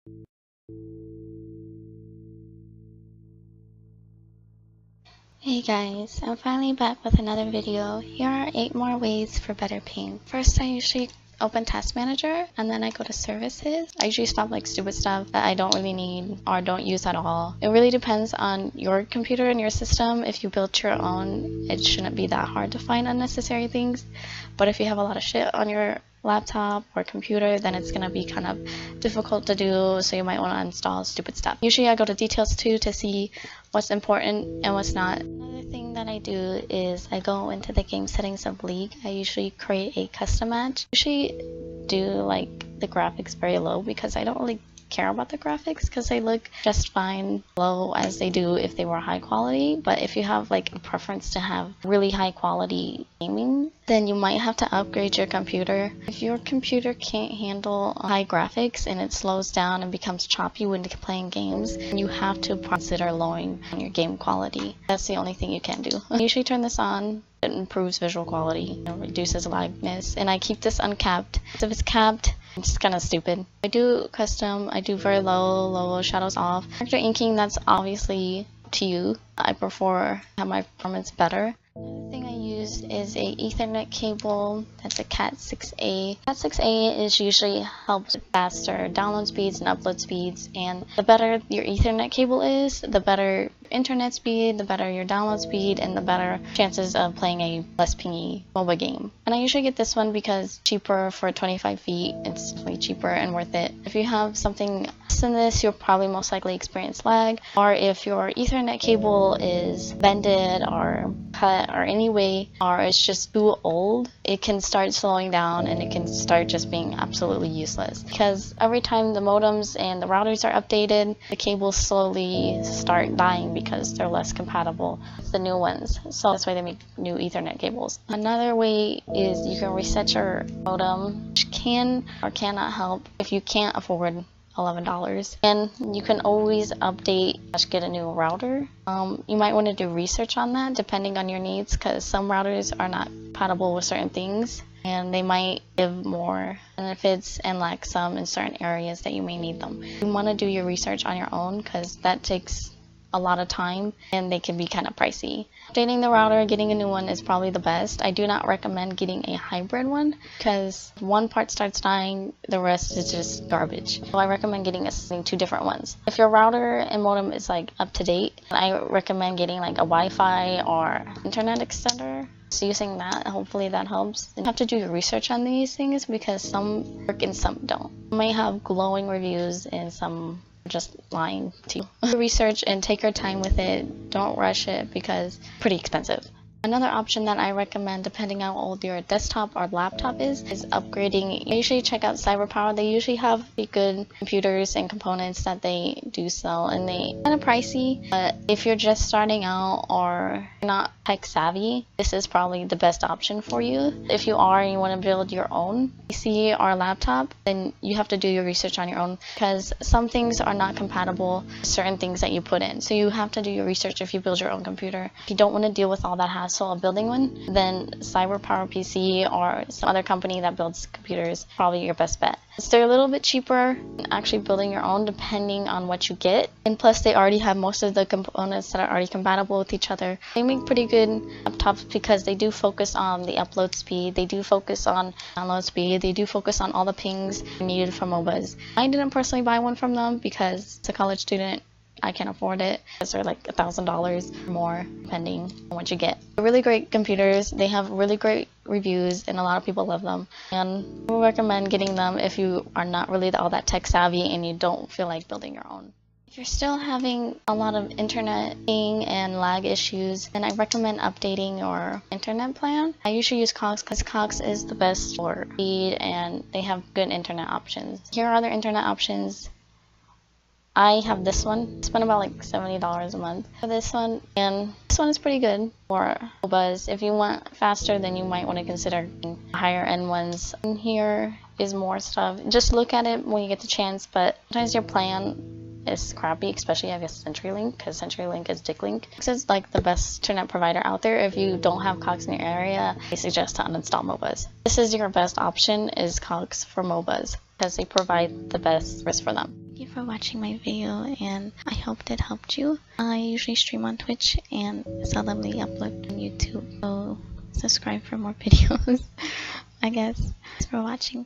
Hey guys, I'm finally back with another video. Here are 8 more ways for better ping. First, I usually open Task Manager and then I go to Services. I usually stop like stupid stuff that I don't really need or don't use at all. It really depends on your computer and your system. If you built your own, it shouldn't be that hard to find unnecessary things. But if you have a lot of shit on your laptop or computer, then it's gonna be kind of difficult to do, so you might want to install stupid stuff. Usually I go to Details too to see what's important and what's not. Another thing that I do is I go into the game settings of League. I usually create a custom match. Usually do like the graphics very low because I don't really care about the graphics because they look just fine low as they do if they were high quality. But if you have like a preference to have really high quality gaming, then you might have to upgrade your computer. If your computer can't handle high graphics and it slows down and becomes choppy when playing games, you have to consider lowering your game quality. That's the only thing you can do. I usually turn this on. It improves visual quality, reduces lagness, and I keep this uncapped. So if it's capped, it's just kind of stupid. I do custom, I do very low shadows off. Character inking, that's obviously up to you. I prefer to have my performance better. Another thing I use is a Ethernet cable. That's a Cat6a. Cat6a is usually helps with faster download speeds and upload speeds, and the better your Ethernet cable is, the better internet speed, the better your download speed, and the better chances of playing a less pingy mobile game. And I usually get this one because cheaper for 25 feet. It's way cheaper and worth it. If you have something less than this, you'll probably most likely experience lag, or if your Ethernet cable is bended or cut or any way, or it's just too old, it can start slowing down and it can start just being absolutely useless, because every time the modems and the routers are updated, the cables slowly start dying because they're less compatible with the new ones. So that's why they make new Ethernet cables. Another way is you can reset your modem, which can or cannot help if you can't afford $11, and you can always update / get a new router. You might want to do research on that depending on your needs, because some routers are not compatible with certain things and they might give more benefits and lack some in certain areas that you may need them. You want to do your research on your own because that takes a lot of time and they can be kind of pricey. Updating the router, getting a new one is probably the best. I do not recommend getting a hybrid one because if one part starts dying, the rest is just garbage. So I recommend getting two different ones. If your router and modem is like up to date, I recommend getting like a Wi-Fi or internet extender. So using that, hopefully that helps. You have to do your research on these things because some work and some don't. You might have glowing reviews and some just lying to you. Research and take your time with it. Don't rush it because it's pretty expensive. Another option that I recommend, depending on how old your desktop or laptop is upgrading. You usually check out CyberPower. They usually have pretty good computers and components that they do sell, and they kind of pricey. But if you're just starting out or not tech savvy, this is probably the best option for you. If you are and you want to build your own PC or laptop, then you have to do your research on your own because some things are not compatible with certain things that you put in. So you have to do your research if you build your own computer. If you don't want to deal with all that hassle of building one, then CyberPower PC or some other company that builds computers probably your best bet. So they're a little bit cheaper than actually building your own depending on what you get, and plus they already have most of the components that are already compatible with each other. They make pretty good laptops because they do focus on the upload speed, they do focus on download speed, they do focus on all the pings needed for MOBAs. I didn't personally buy one from them because as a college student I can't afford it because they're like $1,000 or more depending on what you get. They're really great computers. They have really great reviews and a lot of people love them, and I would recommend getting them if you are not really all that tech savvy and you don't feel like building your own. If you're still having a lot of internet ping and lag issues, then I recommend updating your internet plan. I usually use Cox because Cox is the best for speed and they have good internet options. Here are other internet options. I have this one. Spend about like $70 a month for this one, and this one is pretty good for MOBAs. If you want faster, then you might want to consider higher end ones. And here is more stuff. Just look at it when you get the chance, but sometimes your plan is crappy, especially I guess CenturyLink, because CenturyLink is dicklink. This is like the best internet provider out there. If you don't have Cox in your area, I suggest to uninstall MOBAs. This is your best option, is Cox for MOBAs, because they provide the best service for them. you for watching my video, and I hope it helped you. I usually stream on Twitch and seldomly upload on YouTube, so subscribe for more videos, I guess. Thanks for watching.